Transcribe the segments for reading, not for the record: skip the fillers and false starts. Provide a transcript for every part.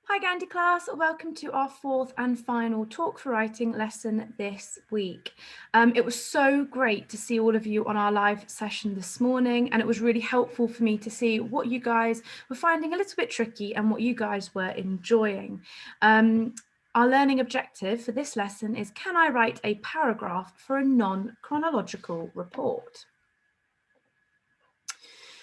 Hi Gandhi class, welcome to our fourth and final Talk for Writing lesson this week. It was so great to see all of you on our live session this morning, and it was really helpful for me to see what you guys were finding a little bit tricky and what you guys were enjoying. Our learning objective for this lesson is, can I write a paragraph for a non-chronological report?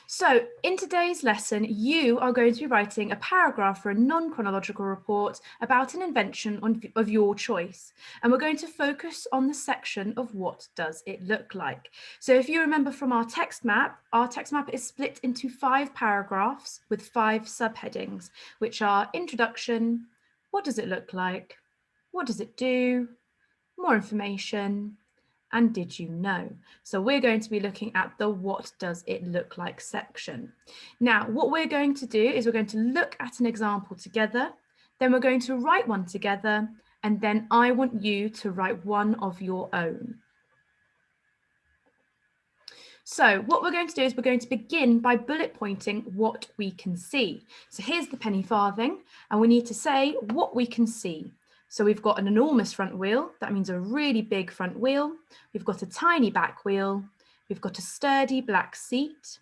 So in today's lesson, you are going to be writing a paragraph for a non-chronological report about an invention of your choice. And we're going to focus on the section of what does it look like. So if you remember from our text map is split into 5 paragraphs with 5 subheadings, which are introduction, what does it look like, what does it do, more information, and did you know? So we're going to be looking at the what does it look like section. Now, what we're going to do is we're going to look at an example together, then we're going to write one together, and then I want you to write one of your own. So what we're going to do is we're going to begin by bullet pointing what we can see. So here's the penny farthing, and we need to say what we can see. So we've got an enormous front wheel. That means a really big front wheel. We've got a tiny back wheel. We've got a sturdy black seat.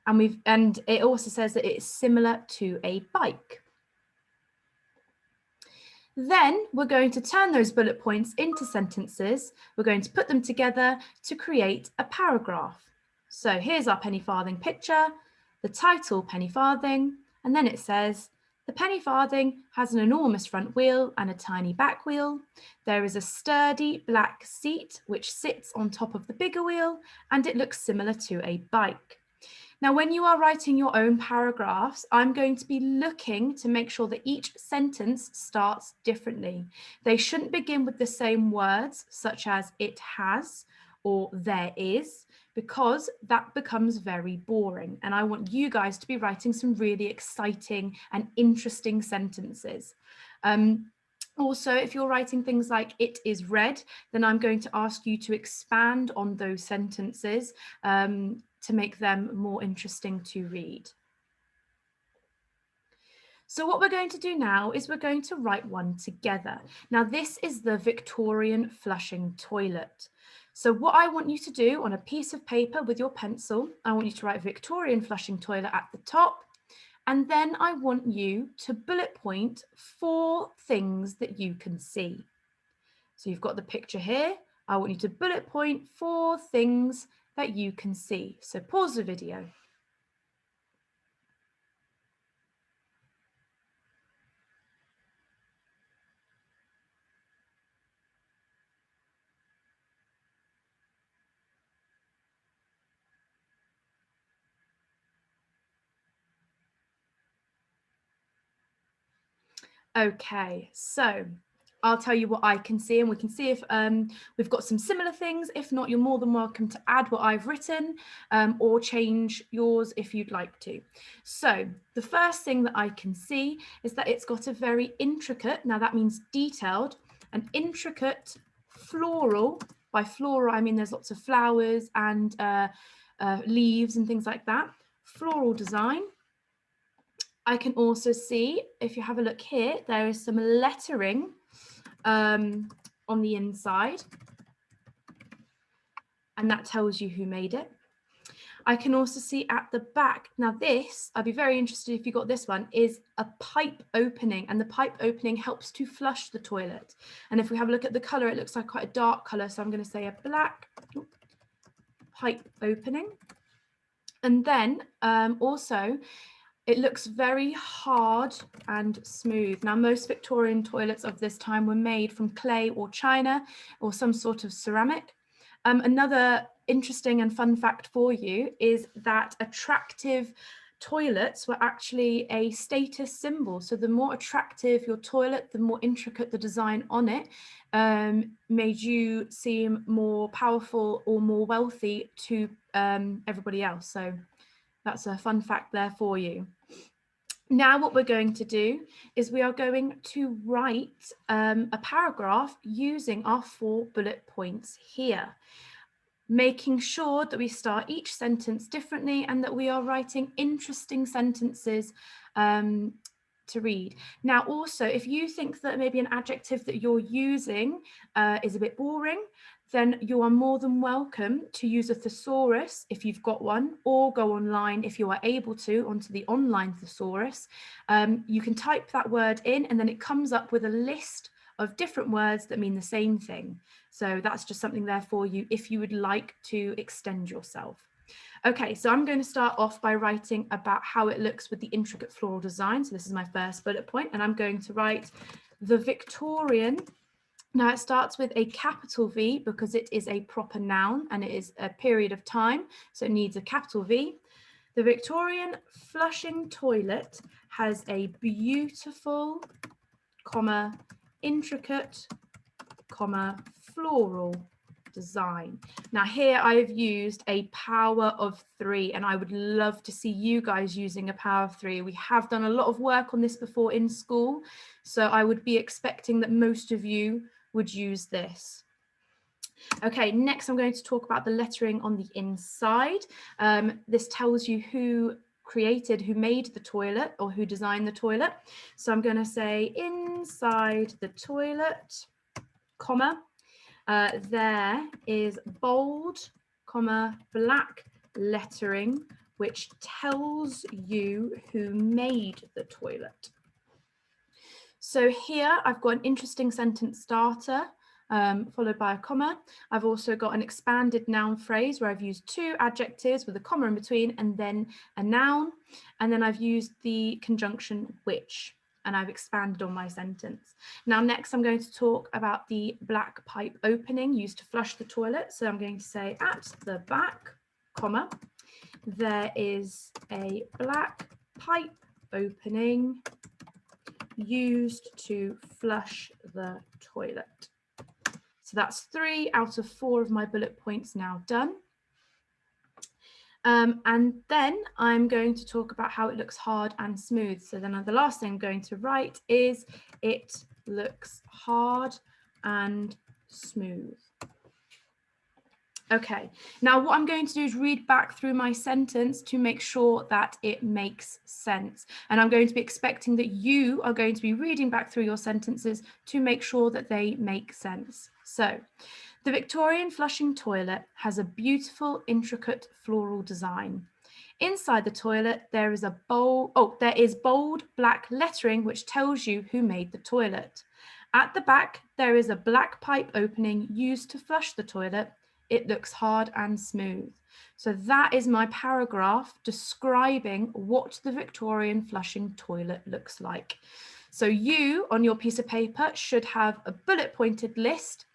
And it also says that it's similar to a bike. Then we're going to turn those bullet points into sentences. We're going to put them together to create a paragraph. So here's our penny farthing picture, the title penny farthing, and then it says, the penny farthing has an enormous front wheel and a tiny back wheel. There is a sturdy black seat which sits on top of the bigger wheel, and it looks similar to a bike. Now, when you are writing your own paragraphs, I'm going to be looking to make sure that each sentence starts differently. They shouldn't begin with the same words, such as it has or there is, because that becomes very boring. And I want you guys to be writing some really exciting and interesting sentences. Also, if you're writing things like it is red, then I'm going to ask you to expand on those sentences to make them more interesting to read. So what we're going to do now is we're going to write one together. Now this is the Victorian flushing toilet. So what I want you to do on a piece of paper with your pencil, I want you to write Victorian flushing toilet at the top. And then I want you to bullet point 4 things that you can see. So you've got the picture here. I want you to bullet point 4 things that you can see. So pause the video. Okay, so I'll tell you what I can see, and we can see if we've got some similar things. If not, you're more than welcome to add what I've written or change yours if you'd like to. So the first thing that I can see is that it's got a very intricate, now that means detailed, an intricate floral. By floral, I mean there's lots of flowers and leaves and things like that. Floral design. I can also see, if you have a look here, there is some lettering on the inside, and that tells you who made it. I can also see at the back, now this, I'd be very interested if you got this one, is a pipe opening, and the pipe opening helps to flush the toilet. And if we have a look at the colour, it looks like quite a dark colour, so I'm going to say a black pipe opening. And then also, it looks very hard and smooth. Now, most Victorian toilets of this time were made from clay or china or some sort of ceramic. Another interesting and fun fact for you is that attractive toilets were actually a status symbol. So the more attractive your toilet, the more intricate the design on it, made you seem more powerful or more wealthy to everybody else. So that's a fun fact there for you. Now what we're going to do is we are going to write a paragraph using our 4 bullet points here, making sure that we start each sentence differently and that we are writing interesting sentences to read. Now, also, if you think that maybe an adjective that you're using is a bit boring, then you are more than welcome to use a thesaurus if you've got one, or go online if you are able to onto the online thesaurus. You can type that word in and then it comes up with a list of different words that mean the same thing. So that's just something there for you if you would like to extend yourself. Okay, so I'm going to start off by writing about how it looks with the intricate floral design. So this is my first bullet point, and I'm going to write the Victorian. Now it starts with a capital V because it is a proper noun and it is a period of time, so it needs a capital V. The Victorian flushing toilet has a beautiful, comma, intricate, comma, floral design. Now here I've used a power of 3, and I would love to see you guys using a power of 3. We have done a lot of work on this before in school, so I would be expecting that most of you would use this. Okay, next I'm going to talk about the lettering on the inside. This tells you who made the toilet or who designed the toilet. So I'm going to say inside the toilet, comma, there is bold, comma, black lettering, which tells you who made the toilet. So here I've got an interesting sentence starter, followed by a comma. I've also got an expanded noun phrase where I've used 2 adjectives with a comma in between and then a noun. And then I've used the conjunction which, and I've expanded on my sentence. Now, next I'm going to talk about the black pipe opening used to flush the toilet. So I'm going to say at the back, comma, there is a black pipe opening used to flush the toilet. So that's 3 out of 4 of my bullet points now done. And then I'm going to talk about how it looks hard and smooth. So then the last thing I'm going to write is it looks hard and smooth. Okay, now what I'm going to do is read back through my sentence to make sure that it makes sense. And I'm going to be expecting that you are going to be reading back through your sentences to make sure that they make sense. So, the Victorian flushing toilet has a beautiful, intricate floral design. Inside the toilet, there is bold black lettering which tells you who made the toilet. At the back, there is a black pipe opening used to flush the toilet. It looks hard and smooth. So that is my paragraph describing what the Victorian flushing toilet looks like. So you, on your piece of paper, should have a bullet pointed list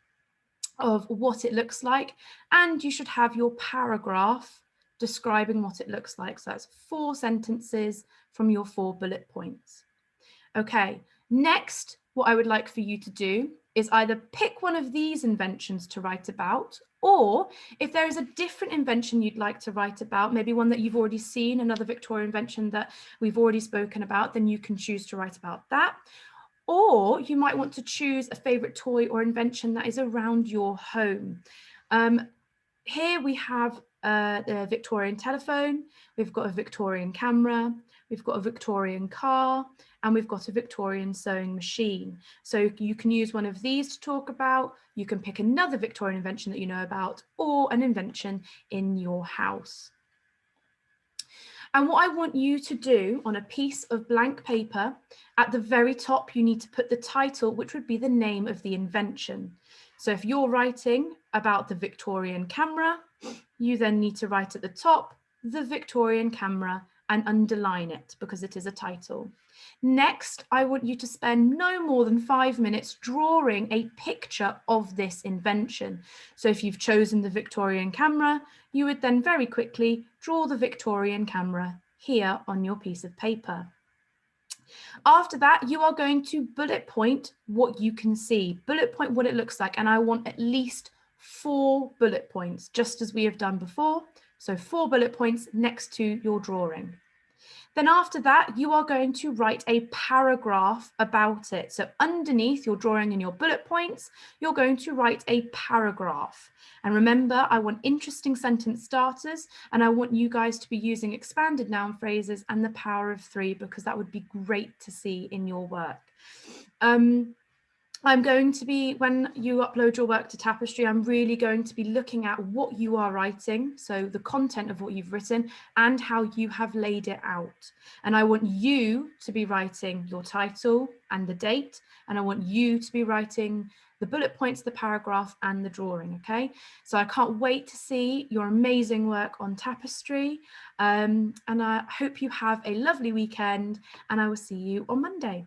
of what it looks like, and you should have your paragraph describing what it looks like. So that's 4 sentences from your 4 bullet points. Okay, next, what I would like for you to do is either pick one of these inventions to write about, or if there is a different invention you'd like to write about, maybe one that you've already seen, another Victorian invention that we've already spoken about, then you can choose to write about that. Or you might want to choose a favorite toy or invention that is around your home. Here we have the Victorian telephone, we've got a Victorian camera, we've got a Victorian car, and we've got a Victorian sewing machine. So you can use one of these to talk about, you can pick another Victorian invention that you know about, or an invention in your house. And what I want you to do on a piece of blank paper, at the very top, you need to put the title, which would be the name of the invention. So if you're writing about the Victorian camera, you then need to write at the top, the Victorian camera, and underline it because it is a title. Next, I want you to spend no more than 5 minutes drawing a picture of this invention. So if you've chosen the Victorian camera, you would then very quickly draw the Victorian camera here on your piece of paper. After that, you are going to bullet point what you can see, bullet point what it looks like, and I want at least 4 bullet points, just as we have done before. So 4 bullet points next to your drawing. Then after that, you are going to write a paragraph about it. So underneath your drawing and your bullet points, you're going to write a paragraph. And remember, I want interesting sentence starters, and I want you guys to be using expanded noun phrases and the power of 3, because that would be great to see in your work. I'm going to be, when you upload your work to Tapestry, I'm really going to be looking at what you are writing, so the content of what you've written and how you have laid it out. And I want you to be writing your title and the date, and I want you to be writing the bullet points, the paragraph and the drawing, okay? So I can't wait to see your amazing work on Tapestry, and I hope you have a lovely weekend, and I will see you on Monday.